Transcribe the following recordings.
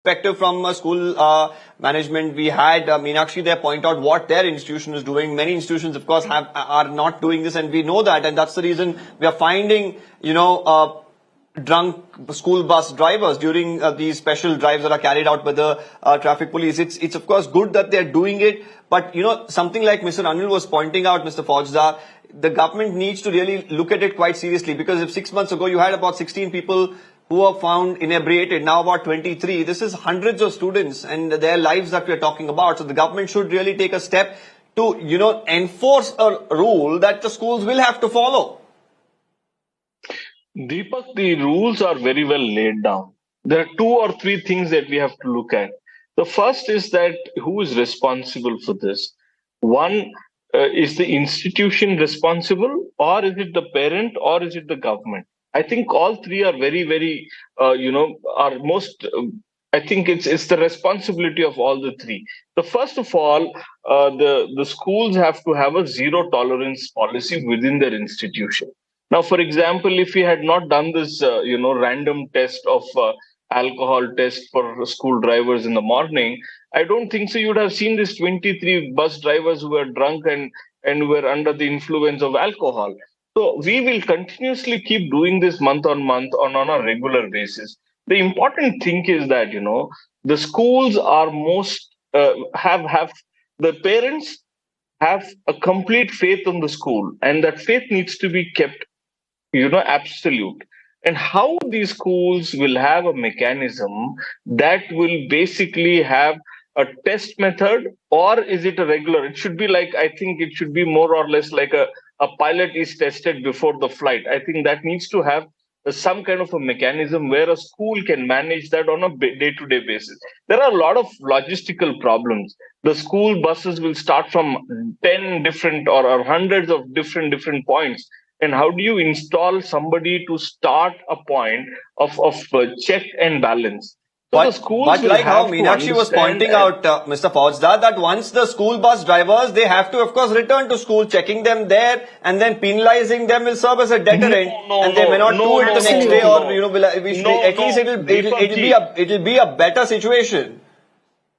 perspective from school management. We had Meenakshi there point out what their institution is doing. Many institutions, of course, are not doing this, and we know that, and that's the reason we are finding, drunk school bus drivers during these special drives that are carried out by the traffic police. It's of course good that they're doing it, but something like Mr. Anil was pointing out, Mr. Foujdar, the government needs to really look at it quite seriously, because if 6 months ago you had about 16 people who were found inebriated, now about 23. This is hundreds of students and their lives that we are talking about. So the government should really take a step to, enforce a rule that the schools will have to follow. Deepak, the rules are very well laid down. There are 2 or 3 things that we have to look at. The first is that who is responsible for this? One, is the institution responsible, or is it the parent, or is it the government? I think all 3 are very, very, are most. I think it's the responsibility of all the 3. The first of all, the schools have to have a zero tolerance policy within their institution. Now, for example, if we had not done this, random test of alcohol test for school drivers in the morning, I don't think so. You would have seen these 23 bus drivers who were drunk and were under the influence of alcohol. So we will continuously keep doing this month on month on a regular basis. The important thing is that, the schools are have the parents have a complete faith on the school, and that faith needs to be kept, absolute. And how these schools will have a mechanism that will basically have a test method, or is it a regular? It should be like, I think it should be more or less like a pilot is tested before the flight. I think that needs to have some kind of a mechanism where a school can manage that on a day-to-day basis. There are a lot of logistical problems. The school buses will start from 10 different or hundreds of different points. And how do you install somebody to start a point of check and balance? So but like how Meenakshi was pointing out, Mr. Foujdar, that once the school bus drivers, they have to, of course, return to school, checking them there, and then penalizing them will serve as a deterrent, and they may not do it the next day, or at least it'll be a better situation.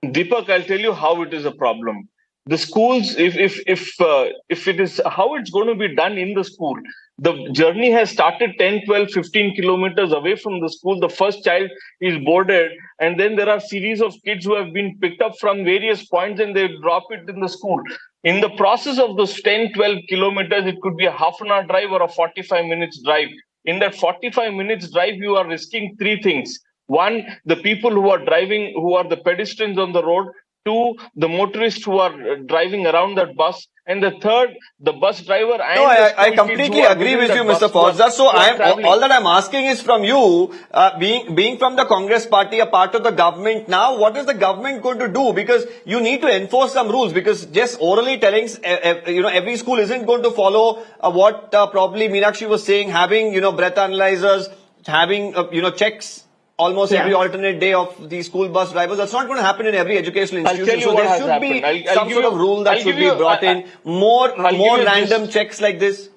Deepak, I'll tell you how it is a problem. The schools, if it is how it's going to be done in the school, the journey has started 10, 12, 15 kilometers away from the school. The first child is boarded, and then there are series of kids who have been picked up from various points and they drop it in the school. In the process of those 10, 12 kilometers, it could be a half an hour drive or a 45 minutes drive. In that 45 minutes drive, you are risking 3 things. 1, the people who are driving, who are the pedestrians on the road. 2, the motorists who are driving around that bus, and the 3rd, the bus driver. And I completely agree with you, Mr. Foujdar. So all that I'm asking is from you, being from the Congress party, a part of the government now, what is the government going to do? Because you need to enforce some rules, because just orally telling, every school isn't going to follow what probably Meenakshi was saying, having, breath analyzers, having, checks almost every alternate day of the school bus drivers. That's not going to happen in every educational institution. So there should be some sort of rule that should be brought in. More random checks like this.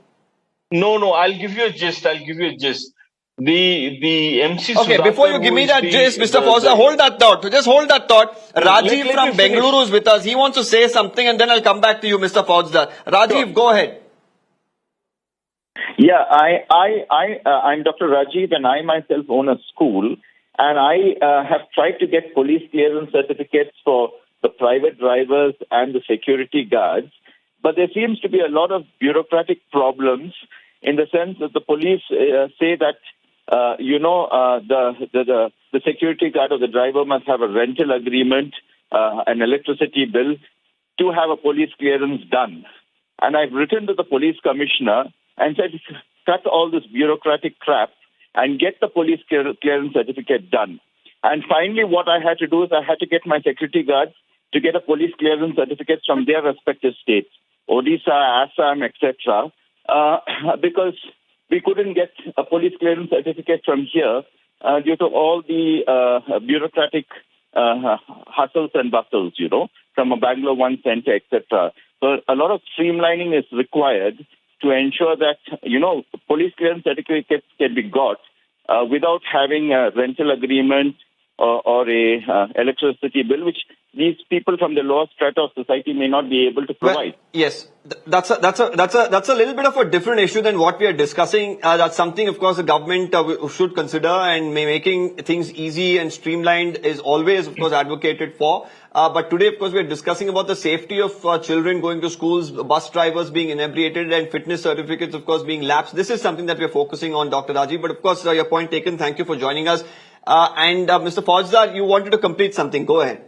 No, I'll give you a gist. The MC. Okay, before you give me that gist, Mr. Foujdar, hold that thought. Just hold that thought. Rajiv from Bengaluru is with us. He wants to say something, and then I'll come back to you, Mr. Foujdar. Rajiv, go ahead. Yeah, I'm Dr. Rajiv, and I myself own a school, and I have tried to get police clearance certificates for the private drivers and the security guards, but there seems to be a lot of bureaucratic problems in the sense that the police say that the security guard or the driver must have a rental agreement, an electricity bill to have a police clearance done. And I've written to the police commissioner and said, cut all this bureaucratic crap and get the police clearance certificate done. And finally, what I had to do is I had to get my security guards to get a police clearance certificate from their respective states, Odisha, Assam, etc., because we couldn't get a police clearance certificate from here due to all the bureaucratic hustles and bustles, from a Bangalore One Center, etc. So a lot of streamlining is required to ensure that, police clearance certificates can be got without having a rental agreement or a electricity bill, which these people from the lower strata of society may not be able to provide. Well, yes, that's a little bit of a different issue than what we are discussing. That's something, of course, the government should consider, and making things easy and streamlined is always, of course, advocated for. But today, of course, we are discussing about the safety of children going to schools, bus drivers being inebriated, and fitness certificates, of course, being lapsed. This is something that we are focusing on, Dr. Rajiv. But of course, your point taken. Thank you for joining us. And Mr. Foujdar, you wanted to complete something. Go ahead.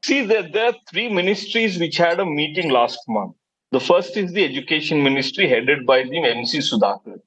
See, there are three ministries which had a meeting last month. The first is the Education Ministry, headed by the MC Sudhakar.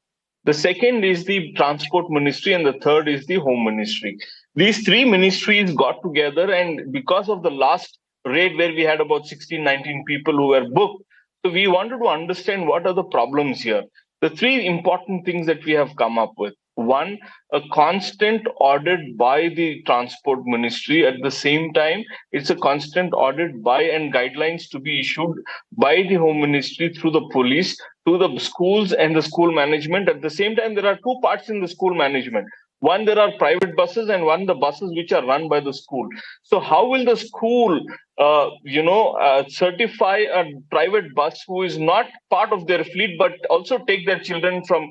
The second is the Transport Ministry, and the third is the Home Ministry. These three ministries got together, and because of the last raid where we had about 16, 19 people who were booked, so we wanted to understand what are the problems here. The three important things that we have come up with. One, a constant audit by the Transport Ministry. At the same time, it's a constant audit by and guidelines to be issued by the Home Ministry through the police to the schools and the school management. At the same time, there are two parts in the school management. One, there are private buses, and one, the buses which are run by the school. So how will the school, certify a private bus who is not part of their fleet, but also take their children from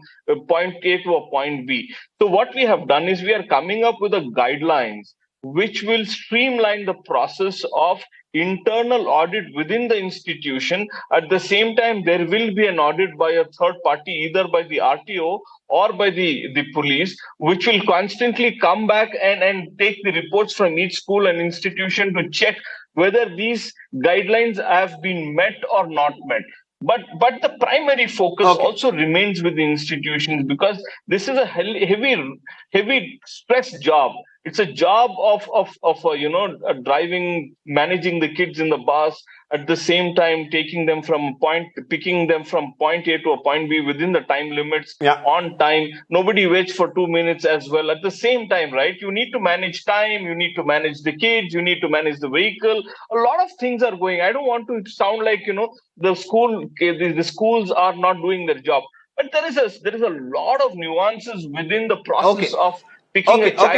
point A to a point B? So what we have done is we are coming up with a guidelines which will streamline the process of internal audit within the institution. At the same time, there will be an audit by a third party, either by the RTO or by the police, which will constantly come back and take the reports from each school and institution to check whether these guidelines have been met or not met. But the primary focus also remains with the institutions, because this is a heavy stress job. It's a job of driving, managing the kids in the bus, at the same time picking them from point A to a point B within the time limits, on time. Nobody waits for 2 minutes as well. At the same time, right? You need to manage time. You need to manage the kids. You need to manage the vehicle. A lot of things are going. I don't want to sound like the schools are not doing their job, but there is a lot of nuances within the process of picking a child.